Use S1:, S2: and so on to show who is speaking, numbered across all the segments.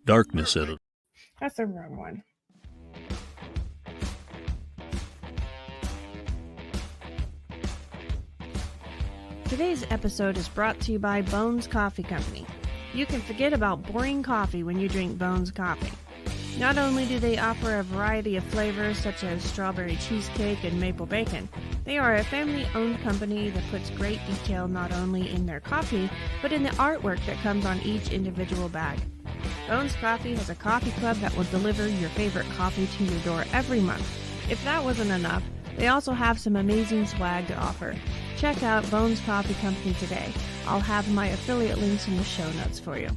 S1: darkness in it.
S2: That's the wrong one. Today's episode is brought to you by Bones Coffee Company. You can forget about boring coffee when you drink Bones Coffee. Not only do they offer a variety of flavors such as strawberry cheesecake and maple bacon, they are a family-owned company that puts great detail not only in their coffee, but in the artwork that comes on each individual bag. Bones Coffee has a coffee club that will deliver your favorite coffee to your door every month. If that wasn't enough, they also have some amazing swag to offer. Check out Bones Coffee Company today. I'll have my affiliate links in the show notes for you.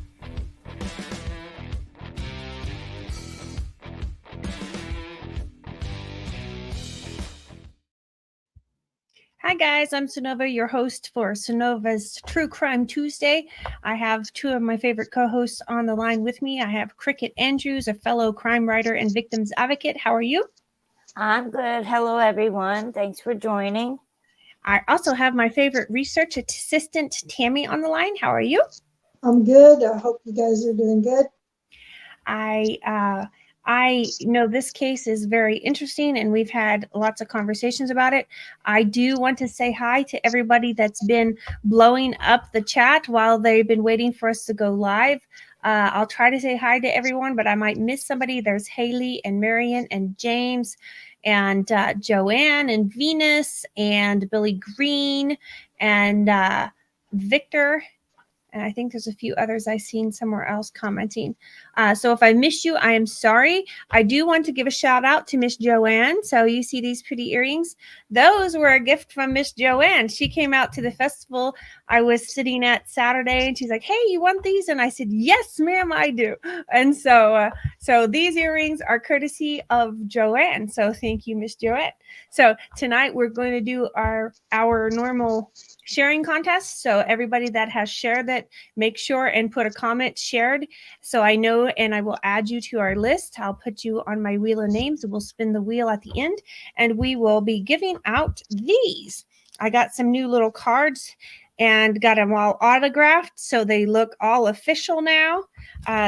S2: Hi guys, I'm Synova, your host for Synova's True Crime Tuesday. I have two of my favorite co-hosts on the line with me. I have Cricket Andrews, a fellow crime writer and victims advocate. How are you?
S3: I'm good. Hello, everyone. Thanks for joining.
S2: I also have my favorite research assistant, Tammy, on the line. How are you?
S4: I'm good. I hope you guys are doing good.
S2: I know this case is very interesting and we've had lots of conversations about it. I do want to say hi to everybody that's been blowing up the chat while they've been waiting for us to go live. I'll try to say hi to everyone, but I might miss somebody. There's Haley and Marion and James and Joanne and Venus and Billy Green and Victor. And I think there's a few others I've seen somewhere else commenting. So if I missed you, I am sorry. I do want to give a shout out to Miss Joanne. So you see these pretty earrings? Those were a gift from Miss Joanne. She came out to the festival I was sitting at Saturday and she's like, hey, you want these? And I said, yes, ma'am, I do. And so these earrings are courtesy of Joanne. So thank you, Miss Joanne. So tonight we're going to do our normal sharing contest. So everybody that has shared that, make sure and put a comment shared so I know, and I will add you to our list. I'll put you on my wheel of names. We'll spin the wheel at the end and we will be giving out these. I got some new little cards and got them all autographed so they look all official now.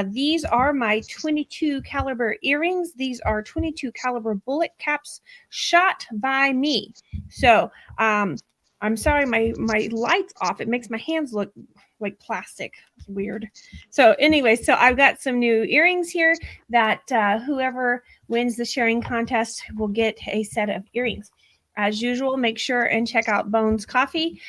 S2: These are my 22 caliber earrings. These are 22 caliber bullet caps shot by me. So I'm sorry, my light's off. It makes my hands look like plastic. It's weird. So anyway, so I've got some new earrings here that whoever wins the sharing contest will get a set of earrings. As usual, make sure and check out Bones Coffee.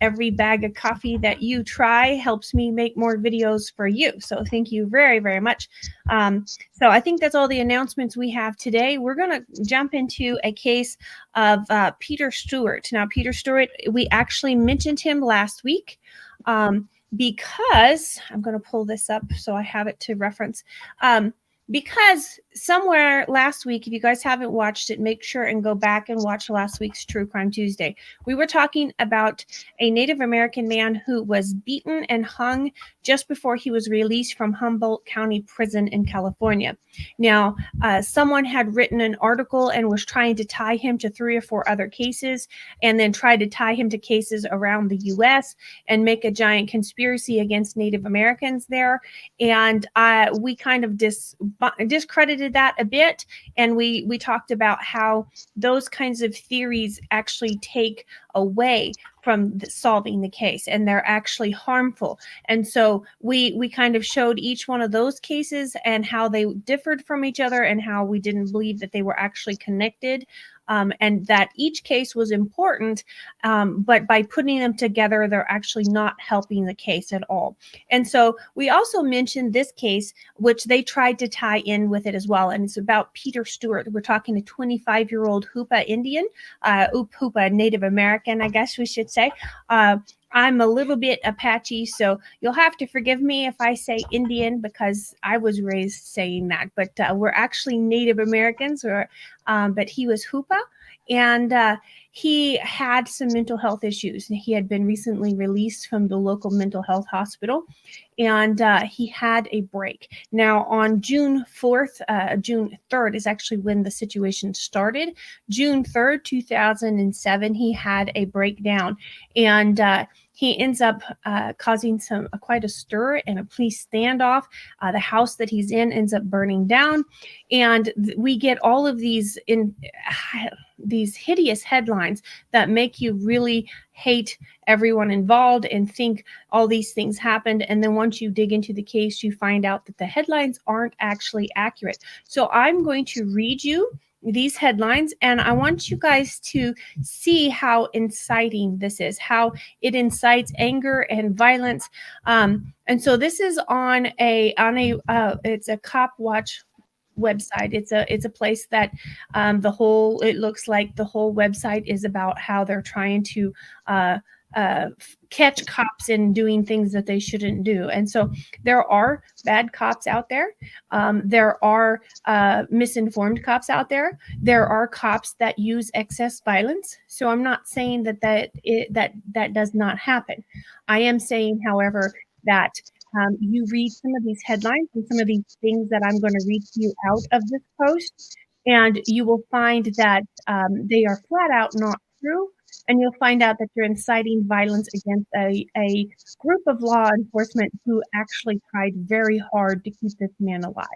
S2: Every bag of coffee that you try helps me make more videos for you. So thank you very, very much. So I think that's all the announcements we have today. We're going to jump into a case of Peter Stewart. Now, Peter Stewart, we actually mentioned him last week because I'm going to pull this up so I have it to reference. Because somewhere last week, if you guys haven't watched it, make sure and go back and watch last week's True Crime Tuesday. We were talking about a Native American man who was beaten and hung just before he was released from Humboldt County Prison in California. Now, someone had written an article and was trying to tie him to 3 or 4 other cases and then tried to tie him to cases around the U.S. and make a giant conspiracy against Native Americans there. And we kind of discredited that a bit, and we talked about how those kinds of theories actually take away from solving the case, and they're actually harmful. And so we kind of showed each one of those cases and how they differed from each other and how we didn't believe that they were actually connected. And that each case was important, but by putting them together, they're actually not helping the case at all. And so we also mentioned this case, which they tried to tie in with it as well. And it's about Peter Stewart. We're talking a 25-year-old Hoopa Indian, Hoopa Native American, I guess we should say. I'm a little bit Apache, so you'll have to forgive me if I say Indian because I was raised saying that. But we're actually Native Americans, but he was Hoopa, and he had some mental health issues. He had been recently released from the local mental health hospital, and he had a break. Now, on June 3rd is actually when the situation started. June 3rd, 2007, he had a breakdown, and he ends up causing quite a stir and a police standoff. The house that he's in ends up burning down, and we get all of these hideous headlines that make you really hate everyone involved and think all these things happened. And then once you dig into the case, you find out that the headlines aren't actually accurate. So I'm going to read you these headlines, and I want you guys to see how inciting this is, how it incites anger and violence. And so this is on it's a cop watch website. It's a place that it looks like the whole website is about how they're trying to catch cops in doing things that they shouldn't do. And so there are bad cops out there. There are misinformed cops out there. There are cops that use excess violence. So I'm not saying that does not happen. I am saying, however, that you read some of these headlines and some of these things that I'm going to read to you out of this post, and you will find that they are flat out not true. And you'll find out that you're inciting violence against a group of law enforcement who actually tried very hard to keep this man alive.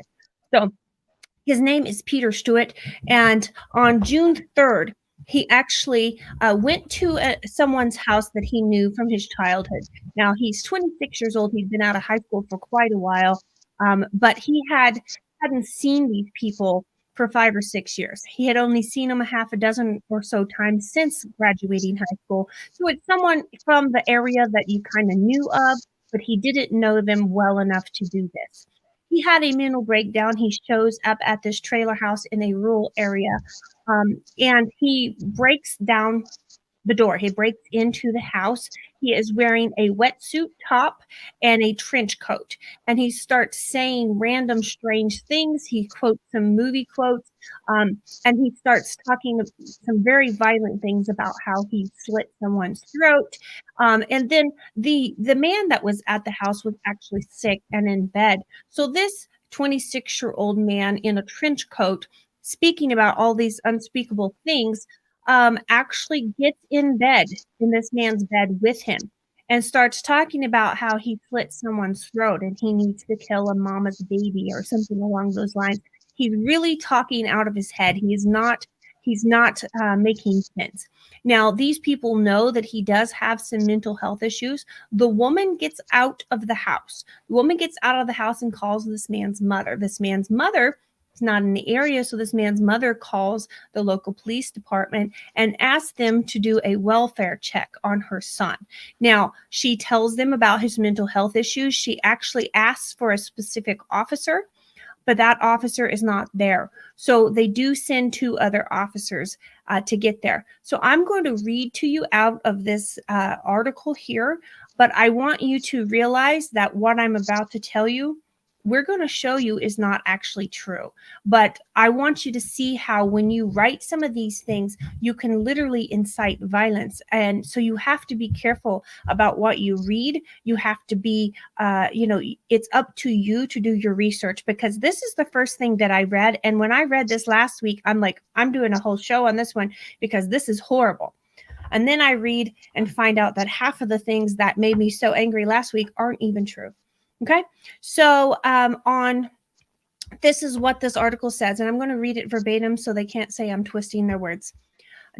S2: So his name is Peter Stewart, and on June 3rd, he actually went to someone's house that he knew from his childhood. Now, he's 26 years old. He'd been out of high school for quite a while, but he hadn't seen these people for 5 or 6 years. He had only seen them a half a dozen or so times since graduating high school. So it's someone from the area that you kind of knew of, but he didn't know them well enough to do this. He had a mental breakdown. He shows up at this trailer house in a rural area, and he breaks down the door. He breaks into the house. He is wearing a wetsuit top and a trench coat, and he starts saying random strange things. He quotes some movie quotes, and he starts talking some very violent things about how he slit someone's throat. And then the man that was at the house was actually sick and in bed. So this 26-year-old man in a trench coat, speaking about all these unspeakable things, actually gets in this man's bed with him and starts talking about how he slit someone's throat and he needs to kill a mama's baby or something along those lines. He's really talking out of his head. He's not making sense. Now, these people know that he does have some mental health issues. The woman gets out of the house. The woman gets out of the house and calls this man's mother. This man's mother is not in the area, so this man's mother calls the local police department and asks them to do a welfare check on her son. Now, she tells them about his mental health issues. She actually asks for a specific officer, but that officer is not there. So they do send 2 other officers to get there. So I'm going to read to you out of this article here, but I want you to realize that what I'm about to tell you, we're going to show you is not actually true. But I want you to see how when you write some of these things, you can literally incite violence. And so you have to be careful about what you read. You have to be, it's up to you to do your research, because this is the first thing that I read. And when I read this last week, I'm like, I'm doing a whole show on this one because this is horrible. And then I read and find out that half of the things that made me so angry last week aren't even true. Okay, so this is what this article says, and I'm going to read it verbatim so they can't say I'm twisting their words.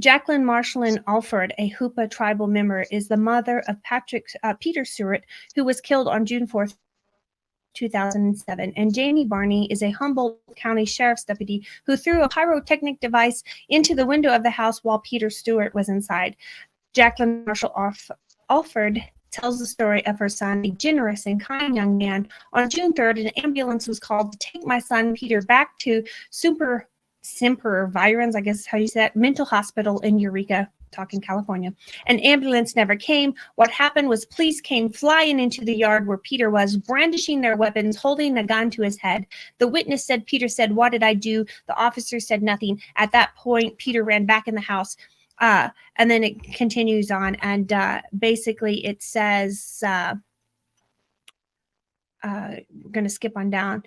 S2: Jacqueline Marshallin Alford, a Hoopa tribal member, is the mother of Peter Stewart, who was killed on June 4th, 2007. And Jamie Barney is a Humboldt County Sheriff's deputy who threw a pyrotechnic device into the window of the house while Peter Stewart was inside. Jacqueline Marshall Alford tells the story of her son, a generous and kind young man. On June 3rd, an ambulance was called to take my son Peter back to Semper Virens, I guess is how you say it, mental hospital in Eureka, talking California. An ambulance never came. What happened was police came flying into the yard where Peter was, brandishing their weapons, holding a gun to his head. The witness said, Peter said, "What did I do?" The officer said nothing. At that point, Peter ran back in the house. And then it continues on, and basically it says, going to skip on down.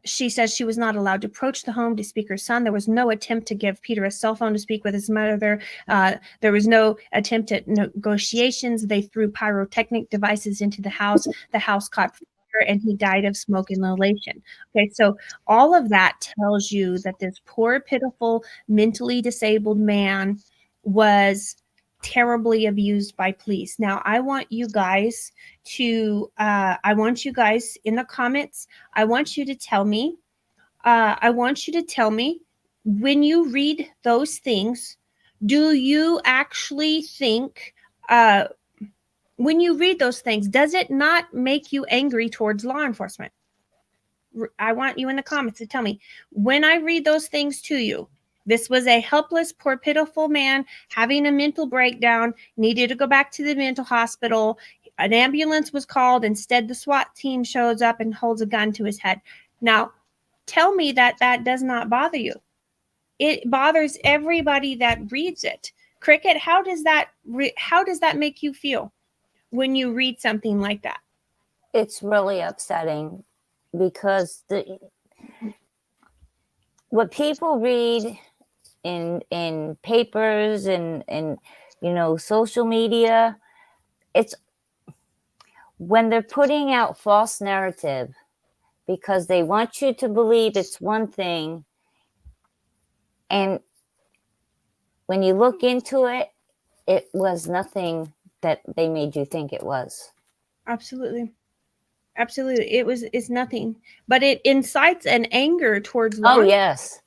S2: She says she was not allowed to approach the home to speak her son. There was no attempt to give Peter a cell phone to speak with his mother. There was no attempt at negotiations. They threw pyrotechnic devices into the house. The house caught fire and he died of smoke inhalation. Okay, so all of that tells you that this poor, pitiful, mentally disabled man was terribly abused by police. Now, I want you guys in the comments, I want you to tell me when you read those things, do you actually think, when you read those things, does it not make you angry towards law enforcement? I want you in the comments to tell me, when I read those things to you, this was a helpless, poor, pitiful man having a mental breakdown, needed to go back to the mental hospital. An ambulance was called. Instead, the SWAT team shows up and holds a gun to his head. Now, tell me that does not bother you. It bothers everybody that reads it. Cricket, how does that make you feel when you read something like that?
S3: It's really upsetting because what people read in papers and social media, it's when they're putting out false narrative because they want you to believe it's one thing, and when you look into it, it was nothing that they made you think it was.
S2: Absolutely. It's nothing, but it incites an anger towards law.
S3: Oh, yes.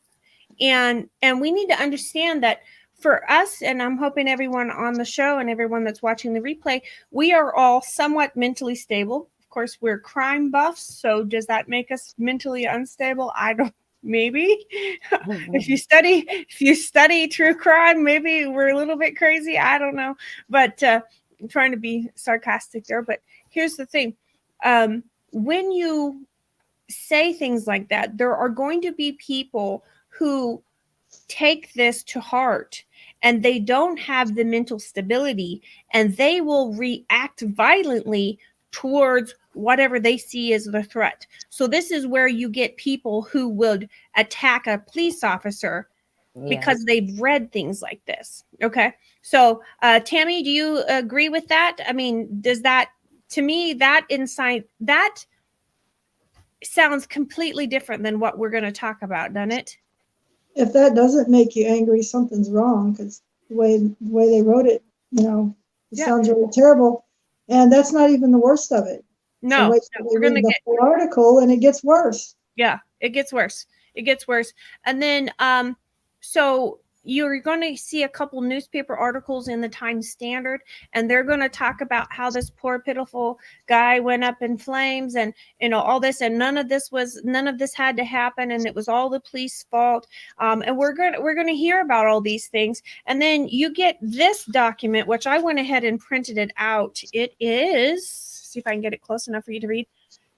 S2: And we need to understand that for us, and I'm hoping everyone on the show and everyone that's watching the replay, we are all somewhat mentally stable. Of course, we're crime buffs. So does that make us mentally unstable? I don't, maybe. If you study true crime, maybe we're a little bit crazy. I don't know. But I'm trying to be sarcastic there. But here's the thing. When you say things like that, there are going to be people who take this to heart and they don't have the mental stability and they will react violently towards whatever they see as the threat. So this is where you get people who would attack a police officer because they've read things like this. Okay. So Tammy, do you agree with that? I mean, does that, to me, that insight, that sounds completely different than what we're going to talk about, doesn't it?
S4: If that doesn't make you angry, something's wrong, because the way they wrote it, it sounds really terrible. And that's not even the worst of it.
S2: No,
S4: so wait till they read the whole article and it gets worse.
S2: Yeah, it gets worse. And then, so you're going to see a couple newspaper articles in the Times Standard, and they're going to talk about how this poor, pitiful guy went up in flames and, all this, and none of this had to happen. And it was all the police's fault. And we're going to hear about all these things. And then you get this document, which I went ahead and printed it out. It is, see if I can get it close enough for you to read.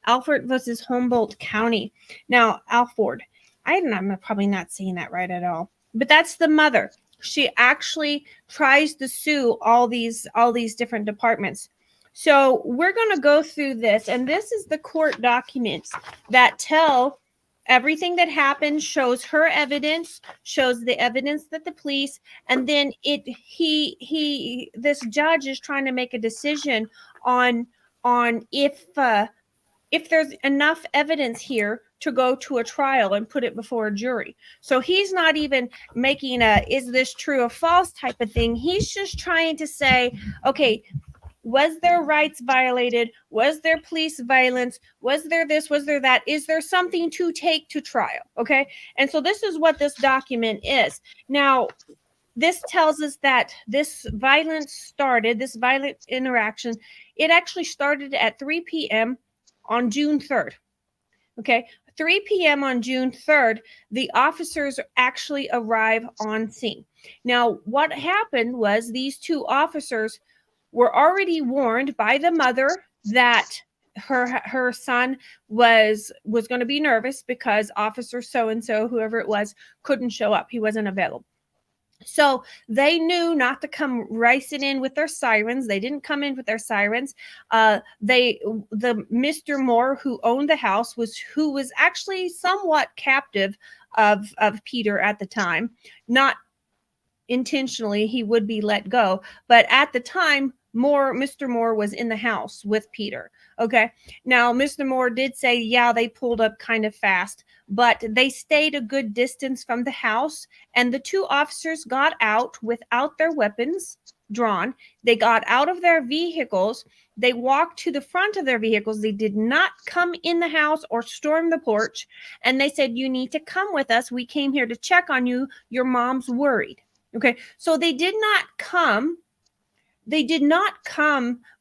S2: Alford versus Humboldt County. Now, Alford, I'm probably not saying that right at all, but that's the mother. She actually tries to sue all these different departments. So we're going to go through this, and this is the court documents that tell everything that happened, shows her evidence, shows the evidence that the police, and then this judge is trying to make a decision on if there's enough evidence here to go to a trial and put it before a jury. So he's not even making is this true or false type of thing. He's just trying to say, okay, was there rights violated? Was there police violence? Was there this? Was there that? Is there something to take to trial? Okay. And so this is what this document is. Now, this tells us that this violent interaction, it actually started at 3 p.m. on June 3rd. Okay, 3 p.m. on June 3rd, the officers actually arrive on scene. Now, what happened was these two officers were already warned by the mother that her son was going to be nervous because officer so-and-so, whoever it was, couldn't show up. He wasn't available. So they knew not to come racing in with their sirens. They didn't come in with their sirens. The Mr. Moore, who owned the house, who was actually somewhat captive of Peter at the time. Not intentionally, he would be let go, but at the time, Mr. Moore was in the house with Peter. Okay. Now, Mr. Moore did say, yeah, they pulled up kind of fast, but they stayed a good distance from the house, and the two officers got out without their weapons drawn. They got out of their vehicles. They walked to the front of their vehicles. They did not come in the house or storm the porch. And they said, you need to come with us. We came here to check on you. Your mom's worried. Okay. So they did not come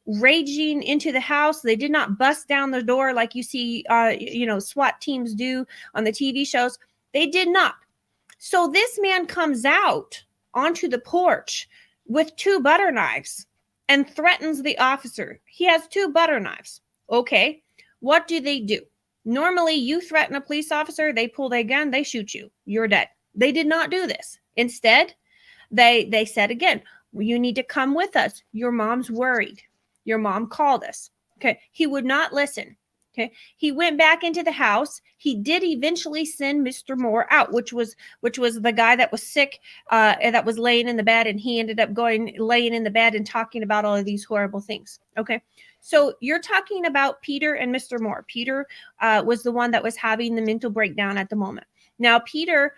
S2: raging into the house. They did not bust down the door like you see, SWAT teams do on the TV shows. They did not. So this man comes out onto the porch with 2 butter knives and threatens the officer. He has 2 butter knives. Okay. What do? Normally, you threaten a police officer, they pull their gun, they shoot you. You're dead. They did not do this. Instead, they said again, you need to come with us. Your mom's worried. Your mom called us. Okay. He would not listen. Okay. He went back into the house. He did eventually send Mr. Moore out, which was the guy that was sick, and that was laying in the bed, and he ended up laying in the bed and talking about all of these horrible things. Okay. So you're talking about Peter and Mr. Moore. Peter was the one that was having the mental breakdown at the moment. Now, Peter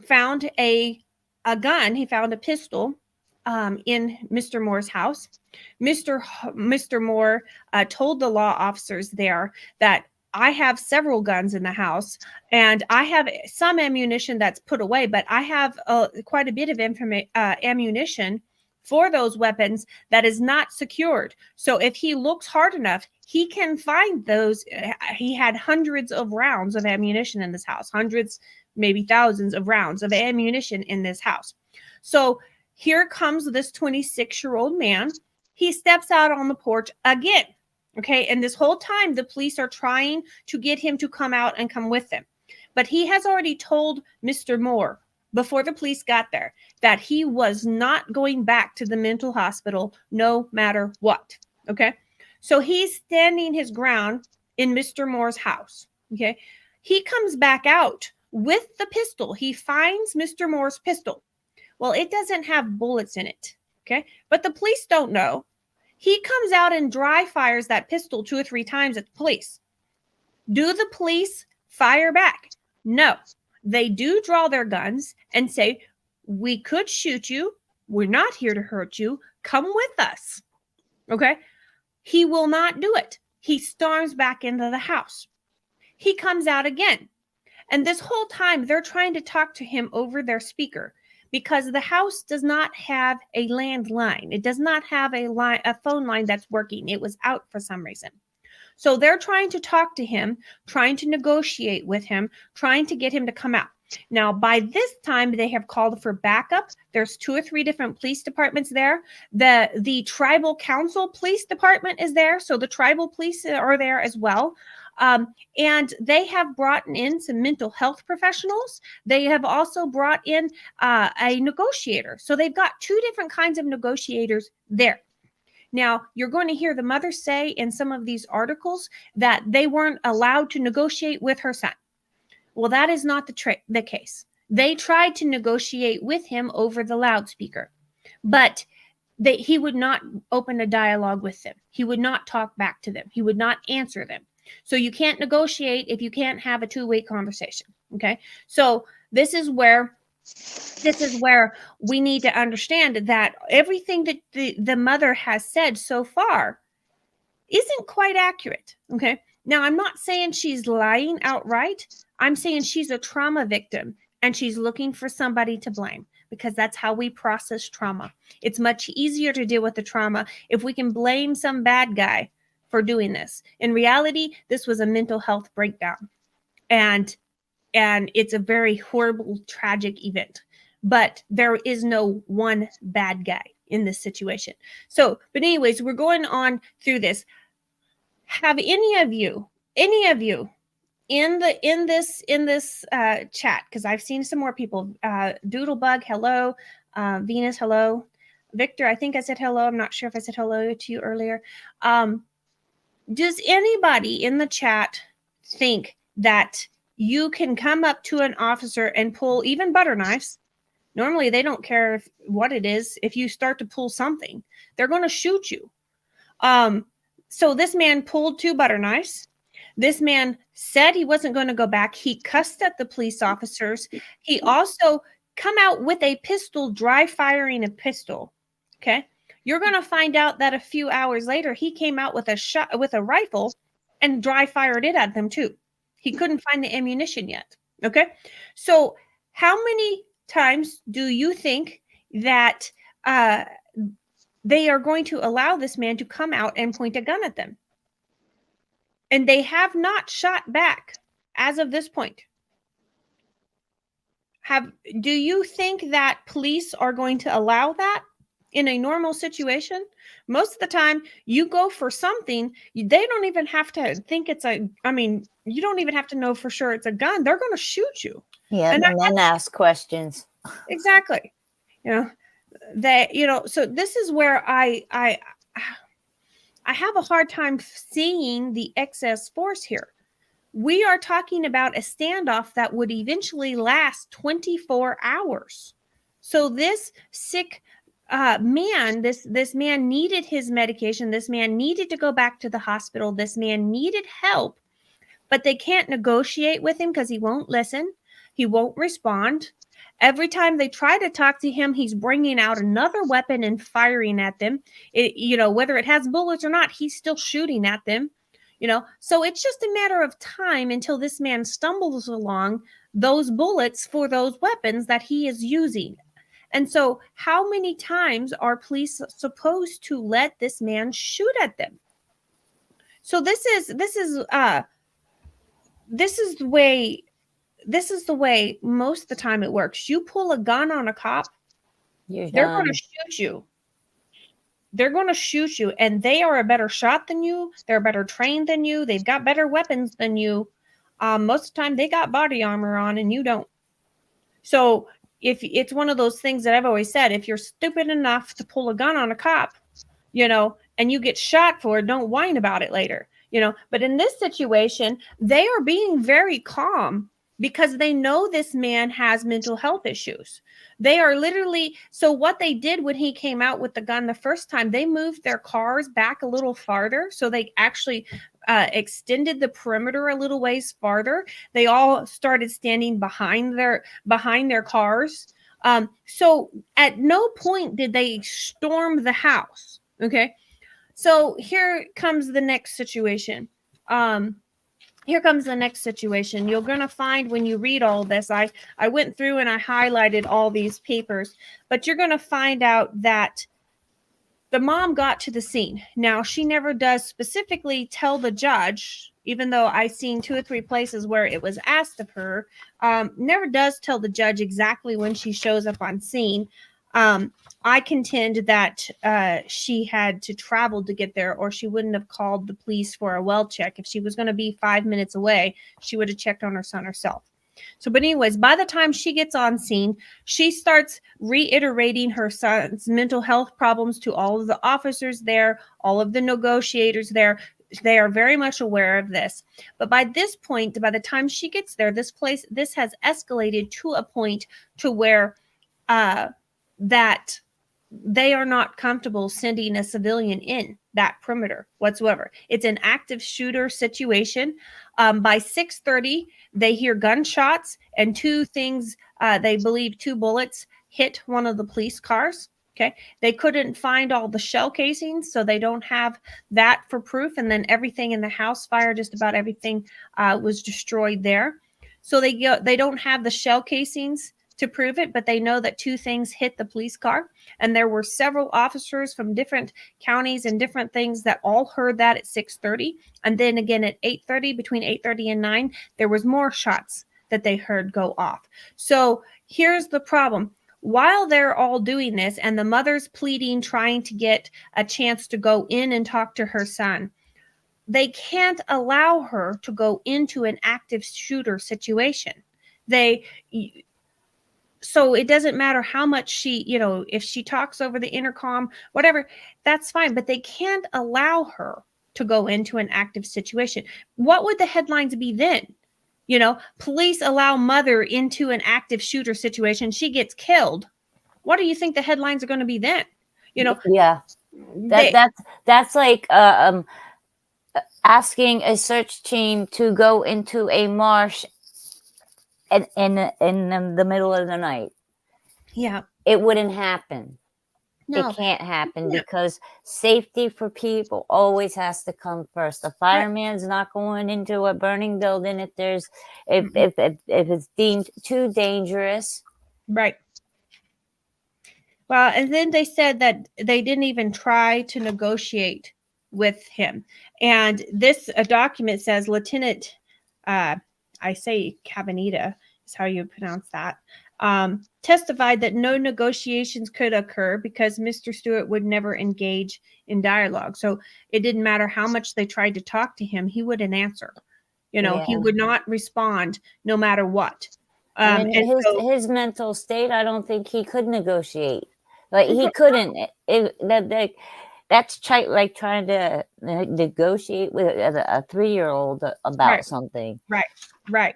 S2: found a gun. He found a pistol in Mr. Moore's house. Mr. Moore told the law officers there that I have several guns in the house, and I have some ammunition that's put away, but I have quite a bit of ammunition for those weapons that is not secured. So if he looks hard enough, he can find those. He had hundreds of rounds of ammunition in this house, hundreds, maybe thousands of rounds of ammunition in this house. So here comes this 26-year-old man. He steps out on the porch again. Okay. And this whole time, the police are trying to get him to come out and come with them. But he has already told Mr. Moore before the police got there that he was not going back to the mental hospital no matter what. Okay. So he's standing his ground in Mr. Moore's house. Okay. He comes back out with the pistol. He finds Mr. Moore's pistol. Well, it doesn't have bullets in it. Okay. But the police don't know. He comes out and dry fires that pistol 2 or 3 times at the police. Do the police fire back? No. They do draw their guns and say, we could shoot you. We're not here to hurt you. Come with us. Okay. He will not do it. He storms back into the house. He comes out again. And this whole time, they're trying to talk to him over their speaker because the house does not have a landline. It does not have a phone line that's working. It was out for some reason. So they're trying to talk to him, trying to negotiate with him, trying to get him to come out. Now, by this time, they have called for backup. There's 2 or 3 different police departments there. The tribal council police department is there. So the tribal police are there as well. And they have brought in some mental health professionals. They have also brought in a negotiator. So they've got 2 different kinds of negotiators there. Now, you're going to hear the mother say in some of these articles that they weren't allowed to negotiate with her son. Well, that is not the case. They tried to negotiate with him over the loudspeaker, but he would not open a dialogue with them. He would not talk back to them. He would not answer them. So you can't negotiate if you can't have a 2-way conversation. Okay. So this is where we need to understand that everything that the mother has said so far isn't quite accurate. Okay. Now, I'm not saying she's lying outright. I'm saying she's a trauma victim and she's looking for somebody to blame because that's how we process trauma. It's much easier to deal with the trauma if we can blame some bad guy for doing this. In reality, this was a mental health breakdown. And it's a very horrible, tragic event. But there is no one bad guy in this situation. So, but anyways, we're going on through this. Have any of you in this chat, because I've seen some more people. Doodlebug, hello. Venus, hello. Victor, I think I said hello. I'm not sure if I said hello to you earlier. Does anybody in the chat think that you can come up to an officer and pull even butter knives? Normally, they don't care what it is. If you start to pull something, they're going to shoot you. So this man pulled 2 butter knives. This man said he wasn't going to go back. He cussed at the police officers. He also come out with a pistol, dry firing a pistol. Okay. You're going to find out that a few hours later, he came out with a rifle and dry fired it at them too. He couldn't find the ammunition yet. Okay. So how many times do you think that they are going to allow this man to come out and point a gun at them? And they have not shot back as of this point. Do you think that police are going to allow that in a normal situation? Most of the time, you go for something, they don't even have to think you don't even have to know for sure it's a gun. They're going to shoot you.
S3: Yeah, and then ask questions.
S2: Exactly. So this is where I have a hard time seeing the excess force here. We are talking about a standoff that would eventually last 24 hours. So this sick man, this man needed his medication. This man needed to go back to the hospital. This man needed help, but they can't negotiate with him because he won't listen. He won't respond. Every time they try to talk to him, he's bringing out another weapon and firing at them. Whether it has bullets or not, he's still shooting at them. So it's just a matter of time until this man stumbles along those bullets for those weapons that he is using. And so how many times are police supposed to let this man shoot at them? So this is the way most of the time it works. You pull a gun on a cop, they're going to shoot you. They're going to shoot you, and they are a better shot than you. They're better trained than you. They've got better weapons than you. Most of the time, they got body armor on, and you don't. So if it's one of those things that I've always said, if you're stupid enough to pull a gun on a cop, and you get shot for it, don't whine about it later. But in this situation, they are being very calm because they know this man has mental health issues. They are literally, so what they did when he came out with the gun the first time, they moved their cars back a little farther. So they actually extended the perimeter a little ways farther. They all started standing behind their cars. So at no point did they storm the house. Okay. So here comes the next situation. You're going to find when you read all this, I went through and I highlighted all these papers, but you're going to find out that the mom got to the scene. Now, she never does specifically tell the judge, even though I've seen 2 or 3 places where it was asked of her, never does tell the judge exactly when she shows up on scene. I contend that she had to travel to get there, or she wouldn't have called the police for a well check. If she was going to be 5 minutes away, she would have checked on her son herself. So, but anyways, by the time she gets on scene, she starts reiterating her son's mental health problems to all of the officers there, all of the negotiators there. They are very much aware of this. But by this point, by the time she gets there, this has escalated to a point to where that they are not comfortable sending a civilian in that perimeter whatsoever. It's an active shooter situation. By 6:30, they hear gunshots and 2 things, they believe 2 bullets hit one of the police cars. Okay. They couldn't find all the shell casings, so they don't have that for proof. And then everything in the house fire, just about everything was destroyed there. So they don't have the shell casings to prove it, but they know that 2 things hit the police car. And there were several officers from different counties and different things that all heard that at 6:30. And then again at 8:30, between 8:30 and 9, there was more shots that they heard go off. So here's the problem. While they're all doing this and the mother's pleading, trying to get a chance to go in and talk to her son, they can't allow her to go into an active shooter situation. So it doesn't matter how much she, if she talks over the intercom, whatever, that's fine. But they can't allow her to go into an active situation. What would the headlines be then? Police allow mother into an active shooter situation. She gets killed. What do you think the headlines are going to be then?
S3: Yeah. That's like asking a search team to go into a marsh in the middle of the night.
S2: Yeah.
S3: It wouldn't happen.
S2: No.
S3: It can't happen because safety for people always has to come first. The fireman's not going into a burning building if it's deemed too dangerous.
S2: Right. Well, and then they said that they didn't even try to negotiate with him. And this document says Lieutenant, I say Cabanita is how you pronounce that, testified that no negotiations could occur because Mr. Stewart would never engage in dialogue. So it didn't matter how much they tried to talk to him, he wouldn't answer. He would not respond no matter what.
S3: And his mental state, I don't think he could negotiate. Like he couldn't. That's like trying to negotiate with a 3-year-old about something.
S2: Right.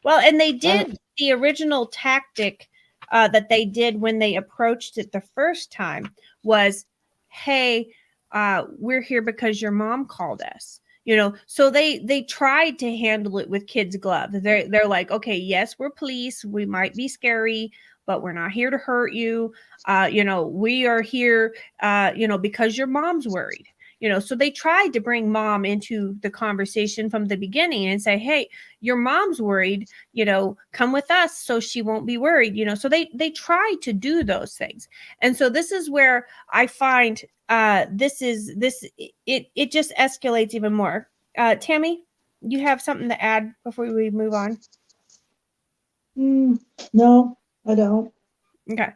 S2: Well, and they did the original tactic that they did when they approached it the first time was, hey, we're here because your mom called us. So they tried to handle it with kids' gloves. They're like, okay, yes, we're police. We might be scary, but we're not here to hurt you. We are here, because your mom's worried. So they tried to bring mom into the conversation from the beginning and say, hey, your mom's worried, come with us so she won't be worried, so they tried to do those things. And so this is where I find it just escalates even more. Tammy, you have something to add before we move on?
S4: No, I don't.
S2: Okay.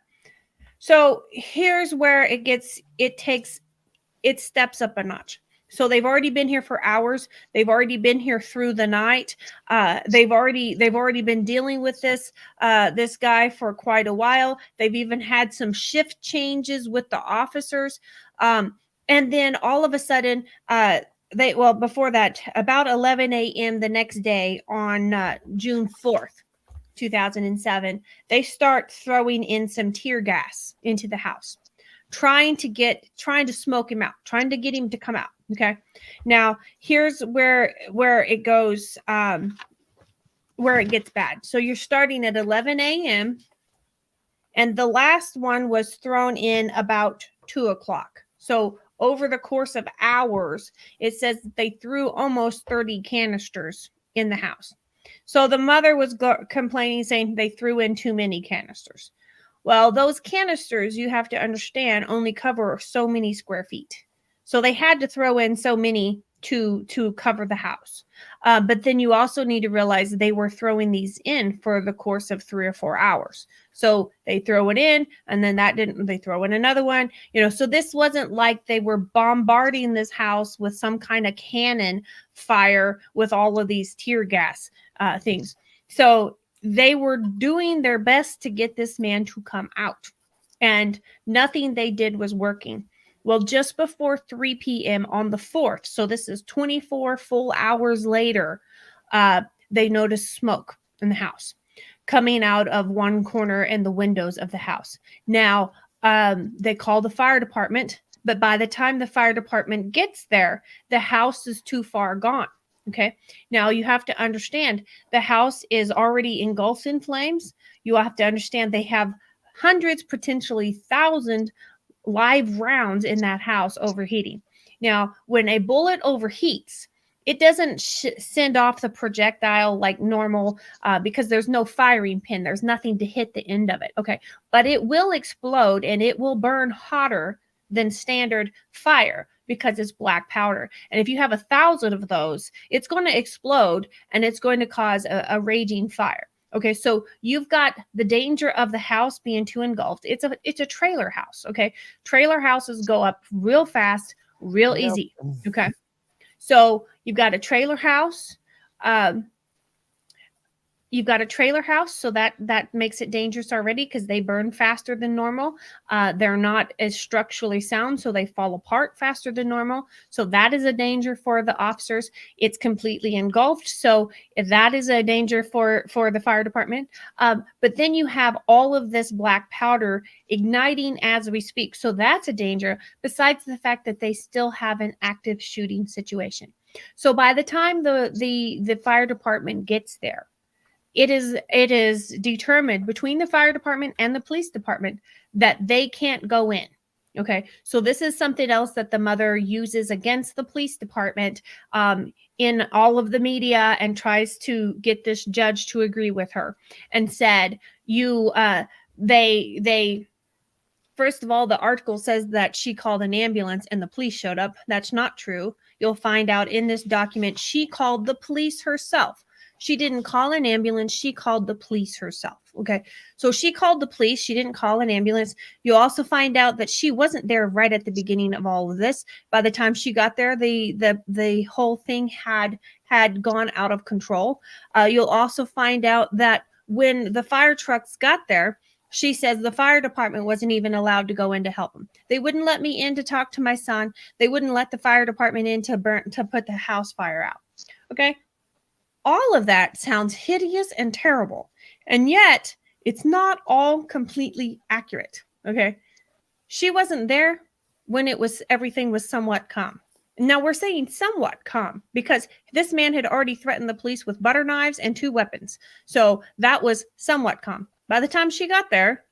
S2: So here's where it steps up a notch. So they've already been here for hours. They've already been here through the night. They've already been dealing with this guy for quite a while. They've even had some shift changes with the officers. And then all of a sudden, before that, about 11 a.m. the next day on June 4th, 2007, they start throwing in some tear gas into the house, trying to smoke him out, trying to get him to come out. Okay. Now here's where it goes, where it gets bad. So you're starting at 11 a.m. and the last one was thrown in about 2 o'clock. So over the course of hours, it says that they threw almost 30 canisters in the house. So the mother was complaining, saying they threw in too many canisters. Well, those canisters, you have to understand, only cover so many square feet. So they had to throw in so many to cover the house. But then you also need to realize they were throwing these in for the course of 3 or 4 hours. So they throw it in, and then they throw in another one. So this wasn't like they were bombarding this house with some kind of cannon fire with all of these tear gas things. So they were doing their best to get this man to come out, and nothing they did was working. Well, just before 3 p.m. on the 4th, so this is 24 full hours later, they noticed smoke in the house coming out of one corner in the windows of the house. Now, they call the fire department, but by the time the fire department gets there, the house is too far gone. Okay. Now you have to understand the house is already engulfed in flames. You have to understand they have hundreds, potentially thousands live rounds in that house overheating. Now, when a bullet overheats, it doesn't send off the projectile like normal because there's no firing pin. There's nothing to hit the end of it. Okay. But it will explode and it will burn hotter than standard fire because it's black powder. And if you have 1,000 of those, it's going to explode and it's going to cause a raging fire. Okay, so you've got the danger of the house being too engulfed. It's a trailer house. Okay, trailer houses go up real fast, real easy. Okay, So you've got a trailer house. You've got a trailer house, so that makes it dangerous already because they burn faster than normal. They're not as structurally sound, so they fall apart faster than normal. So that is a danger for the officers. It's completely engulfed, so that is a danger for the fire department. But then you have all of this black powder igniting as we speak, so that's a danger. Besides the fact that they still have an active shooting situation. So by the time the fire department gets there, it is determined between the fire department and the police department that they can't go in. Okay, so this is something else that the mother uses against the police department in all of the media, and tries to get this judge to agree with her, and said, they first of all, the article says that she called an ambulance and the police showed up. That's not true. You'll find out in this document she called the police herself. She didn't call an ambulance. She called the police herself. Okay. So she called the police. She didn't call an ambulance. You'll also find out that she wasn't there right at the beginning of all of this. By the time she got there, the whole thing had gone out of control. You'll also find out that when the fire trucks got there, she says the fire department wasn't even allowed to go in to help them. They wouldn't let me in to talk to my son. They wouldn't let the fire department in to put the house fire out. Okay. All of that sounds hideous and terrible, and yet it's not all completely accurate. Okay. She wasn't there when everything was somewhat calm. Now we're saying somewhat calm because this man had already threatened the police with butter knives and 2 weapons. So that was somewhat calm. By the time she got there,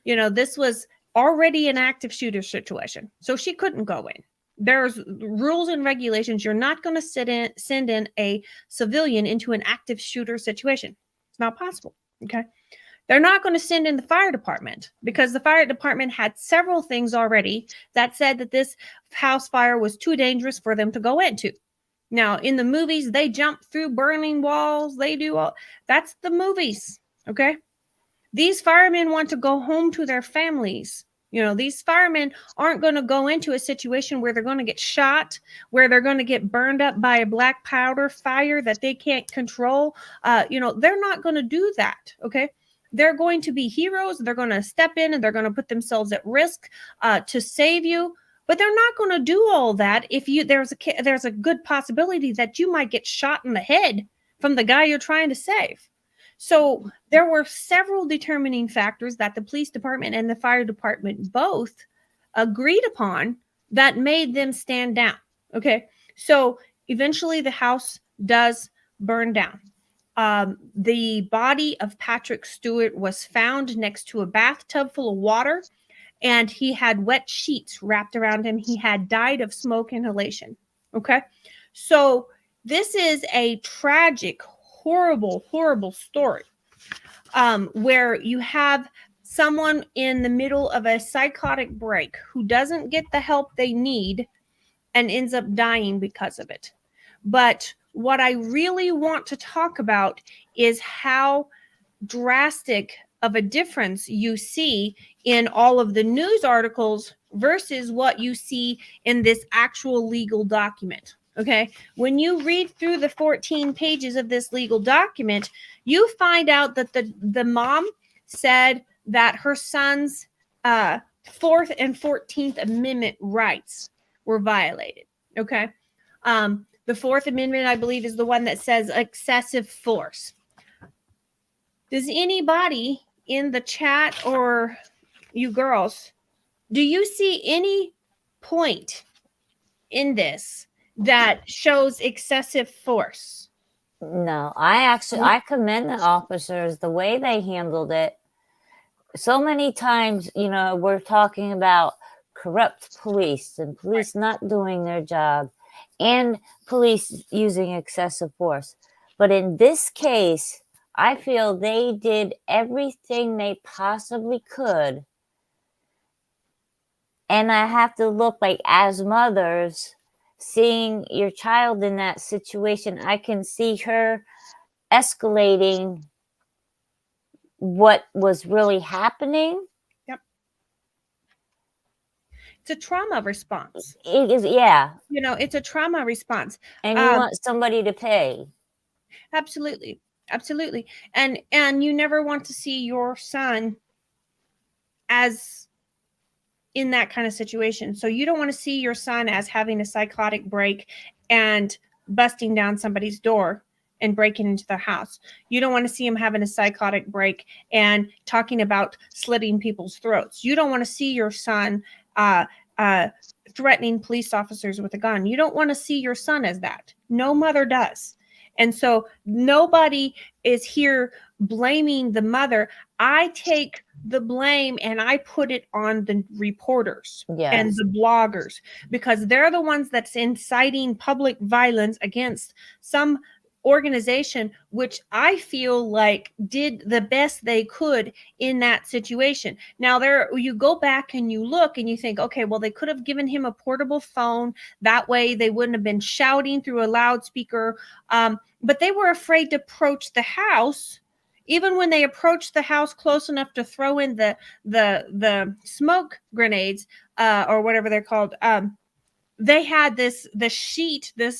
S2: this was already an active shooter situation. So she couldn't go in. There's rules and regulations. You're not going to send in a civilian into an active shooter situation. It's not possible. Okay. They're not going to send in the fire department because the fire department had several things already that said that this house fire was too dangerous for them to go into. Now, in the movies, they jump through burning walls. They do all that's the movies. Okay. These firemen want to go home to their families. These firemen aren't going to go into a situation where they're going to get shot, where they're going to get burned up by a black powder fire that they can't control. They're not going to do that. Okay. They're going to be heroes. They're going to step in and they're going to put themselves at risk to save you. But they're not going to do all that if there's a good possibility that you might get shot in the head from the guy you're trying to save. So there were several determining factors that the police department and the fire department both agreed upon that made them stand down. Okay. So eventually the house does burn down. The body of Patrick Stewart was found next to a bathtub full of water, and he had wet sheets wrapped around him. He had died of smoke inhalation. Okay. So this is a tragic, horrible, horrible story where you have someone in the middle of a psychotic break who doesn't get the help they need and ends up dying because of it. But what I really want to talk about is how drastic of a difference you see in all of the news articles versus what you see in this actual legal document. Okay. When you read through the 14 pages of this legal document, you find out that the mom said that her son's 4th and 14th Amendment rights were violated. Okay. The 4th Amendment, I believe, is the one that says excessive force. Does anybody in the chat or you girls, do you see any point in this that shows excessive force?
S3: No, I commend the officers, the way they handled it. So many times, we're talking about corrupt police and police not doing their job and police using excessive force. But in this case, I feel they did everything they possibly could. And I have to look like, as mothers, seeing your child in that situation, I can see her escalating what was really happening.
S2: Yep. It's a trauma response.
S3: It is, yeah.
S2: You know, it's a trauma response.
S3: And you want somebody to pay.
S2: Absolutely. Absolutely. And you never want to see your son as in that kind of situation. So you don't want to see your son as having a psychotic break and busting down somebody's door and breaking into their house. You don't want to see him having a psychotic break and talking about slitting people's throats. You don't want to see your son threatening police officers with a gun. You don't want to see your son as that. No mother does. And so nobody is here blaming the mother. I take the blame and I put it on the reporters and the bloggers, because they're the ones that's inciting public violence against some organization, which I feel like did the best they could in that situation. Now, there you go back and you look and you think, okay, well, they could have given him a portable phone. That way they wouldn't have been shouting through a loudspeaker. But they were afraid to approach the house. Even when they approached the house close enough to throw in the smoke grenades or whatever they're called, they had this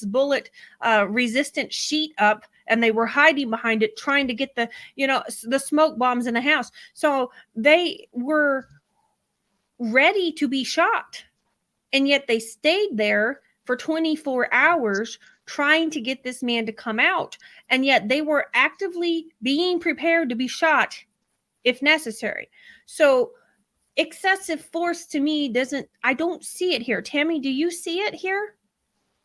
S2: bullet resistant sheet up, and they were hiding behind it, trying to get the smoke bombs in the house. So they were ready to be shot, and yet they stayed there for 24 hours trying to get this man to come out, and yet they were actively being prepared to be shot if necessary. So excessive force to me I don't see it here. Tammy, do you see it here?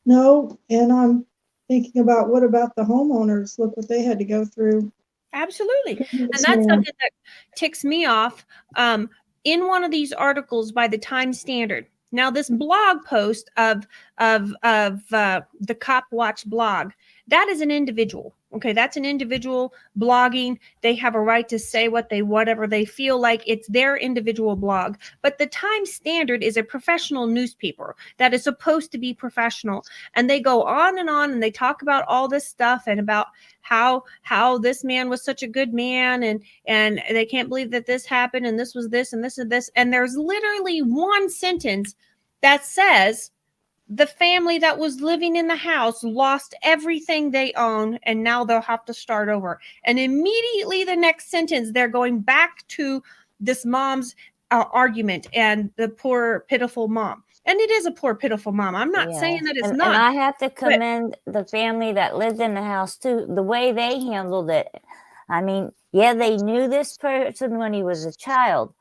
S4: No, and I'm thinking about, what about the homeowners? Look what they had to go through.
S2: Absolutely. And that's something that ticks me off. In one of these articles by the Times Standard. Now, this blog post of the Cop Watch blog, that is an individual. Okay, that's an individual blogging. They have a right to say whatever they feel like. It's their individual blog. But the Times Standard is a professional newspaper that is supposed to be professional. And they go on and they talk about all this stuff and about how this man was such a good man, and they can't believe that this happened, and this was this and this and this. And there's literally one sentence that says the family that was living in the house lost everything they own, and now they'll have to start over. And immediately the next sentence, they're going back to this mom's argument and the poor, pitiful mom. And it is a poor, pitiful mom. I'm not saying that it's not.
S3: And I have to commend the family that lived in the house too, the way they handled it. I mean, yeah, they knew this person when he was a child,